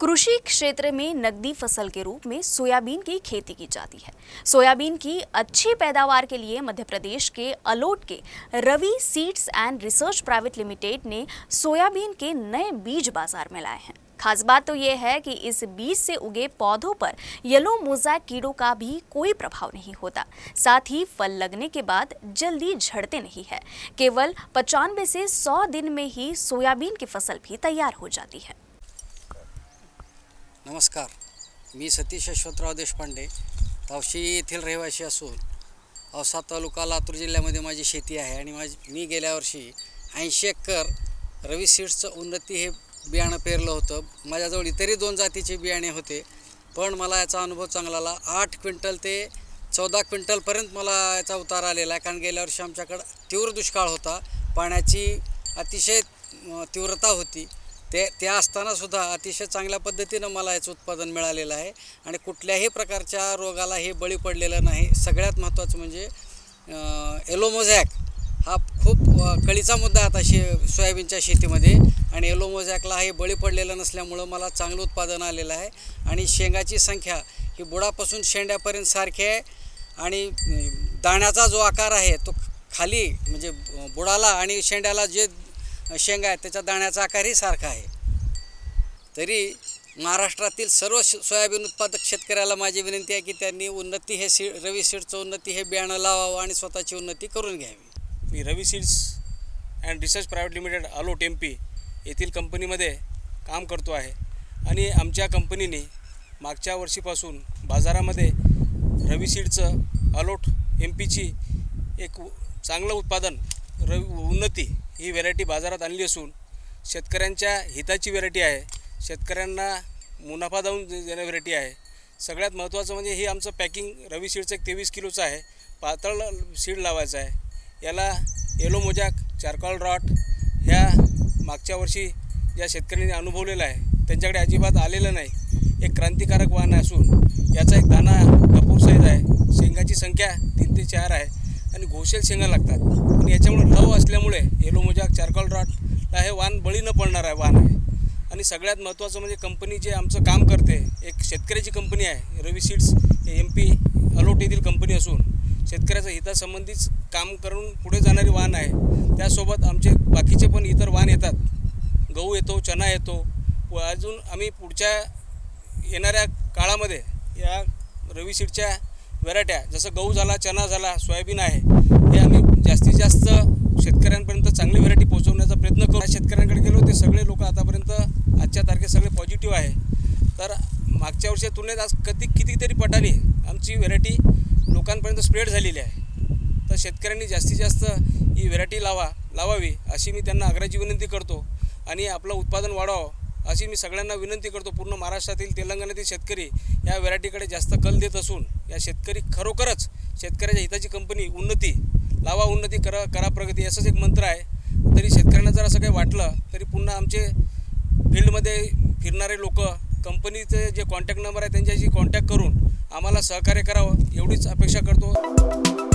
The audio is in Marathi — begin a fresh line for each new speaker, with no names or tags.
कृषि क्षेत्र में नकदी फसल के रूप में सोयाबीन की खेती की जाती है। सोयाबीन की अच्छी पैदावार के लिए मध्य प्रदेश के अलोट के Ravi seeds and research private limited ने सोयाबीन के नए बीज बाजार में लाए हैं। खास बात तो ये है कि इस बीज से उगे पौधों पर येलो मोज़ैक कीड़ों का भी कोई प्रभाव नहीं होता। साथ ही फल लगने के बाद जल्दी झड़ते नहीं है। केवल 95 से 100 दिन में ही सोयाबीन की फसल भी तैयार हो जाती है।
नमस्कार, मी सतीश यशवंतराव देशपांडे, तावशी येथील रहिवासी असून औसा तालुका लातूर जिल्ह्यामध्ये माझी शेती आहे आणि मी गेल्या वर्षी 80 एकर रवी सीड्सचं उन्नती हे बियाणं पेरलं होतं। माझ्याजवळ इतरही 2 जातीचे बियाणे होते, पण मला याचा अनुभव चांगला आला। 8 क्विंटल ते 14 क्विंटलपर्यंत मला याचा उतार आलेला आहे। कारण गेल्या वर्षी आमच्याकडे तीव्र दुष्काळ होता, पाण्याची अतिशय तीव्रता होती। त्या असताना सुद्धा अतिशय चांगल्या पद्धतीनं मला याचं उत्पादन मिळालेलं आहे आणि कुठल्याही प्रकारच्या रोगाला हे बळी पडलेलं नाही। सगळ्यात महत्त्वाचं म्हणजे येलो मोज़ॅक हा खूप कळीचा मुद्दा आता सोयाबीनच्या शेतीमध्ये आणि येलो मोज़ॅकला हे बळी पडलेलं नसल्यामुळं मला चांगलं उत्पादन आलेलं आहे आणि शेंगाची संख्या ही बुडापासून शेंड्यापर्यंत सारखी आहे आणि दाण्याचा जो आकार आहे तो खाली म्हणजे बुडाला आणि शेंड्याला जे शेंगा आहे त्याच्या दाण्याचा आकारही सारखा आहे। तरी महाराष्ट्रातील सर्व सोयाबीन उत्पादक शेतकऱ्याला माझी विनंती आहे की त्यांनी उन्नती हे रवी सीड्सचं उन्नती हे बियाणं लावावं आणि स्वतःची उन्नती करून घ्यावी।
मी Ravi seeds and research private limited Alot MP येथील कंपनीमध्ये काम करतो आहे आणि आमच्या कंपनीने मागच्या वर्षीपासून बाजारामध्ये रवी सीड्सचं अलोट MPची एक चांगलं उत्पादन उन्नती ही व्हेरायटी बाजारात आणली असून शेतकऱ्यांच्या हिताची व्हेरायटी आहे। शेतकऱ्यांना मुनाफा देऊन देणारी व्हेरायटी आहे। सगळ्यात महत्त्वाचं म्हणजे ही आमचं पॅकिंग रवी सीडचं 23 किलोचं आहे। पातळ सीड लावायचं आहे। याला येलो मोज़ॅक, चारकोल रॉट ह्या मागच्या वर्षी ज्या शेतकऱ्यांनी अनुभवलेलं आहे त्यांच्याकडे अजिबात आलेलं नाही। एक क्रांतिकारक वाण असून याचा एक दाना भरपूर साईज आहे। शेंगाची संख्या 3 ते 4 आहे आणि घोषेल शेंगा लागतात आणि याच्यामुळे लव असल्यामुळे येलो मोज़ॅक, चारकोल रॉटला हे वाण बळी न पडणार आहे वाण आहे। आणि सगळ्यात महत्त्वाचं म्हणजे कंपनी जे आमचं काम करते एक शेतकऱ्याची कंपनी आहे। रवी सीड्स हे MP अलोट येथील कंपनी असून शेतकऱ्याच्या हितासंबंधीच काम करून पुढे जाणारी वाण आहे। त्यासोबत आमचे बाकीचे पण इतर वाण येतात। गहू येतो, चना येतो व अजून आम्ही पुढच्या येणाऱ्या काळामध्ये या रवी सीडच्या व्हेरायट्या जसं गहू झाला, चना झाला, सोयाबीन आहे हे आम्ही जास्तीत जास्त शेतकऱ्यांपर्यंत चांगली व्हेरायटी पोहोचवण्याचा प्रयत्न करू। शेतकऱ्यांकडे गेलो ते सगळे लोक आतापर्यंत आजच्या तारखेत सगळे पॉझिटिव्ह आहे। तर मागच्या वर्षी तुलनेत आज कितीतरी पटाने आमची व्हेरायटी लोकांपर्यंत स्प्रेड झालेली आहे। तर शेतकऱ्यांनी जास्तीत जास्त ही व्हेरायटी लावावी अशी मी त्यांना आग्रहाची विनंती करतो आणि आपलं उत्पादन वाढवावं अशी मी सगळ्यांना विनंती करतो। पूर्ण महाराष्ट्रातील, तेलंगणातील शेतकरी या व्हेरायटीकडे जास्त कल देत असून या शेतकरी खरोखरच शेतकऱ्याच्या हिताची कंपनी उन्नती लावा, उन्नती करा प्रगती असंच एक मंत्र आहे। तरी शेतकऱ्यांना जर असं काही वाटलं तरी पुन्हा आमचे फील्डमध्ये फिरणारे लोक कंपनीचे जे कॉन्टॅक्ट नंबर आहे त्यांच्याशी कॉन्टॅक्ट करून आम्हाला सहकार्य करावं एवढीच अपेक्षा करतो।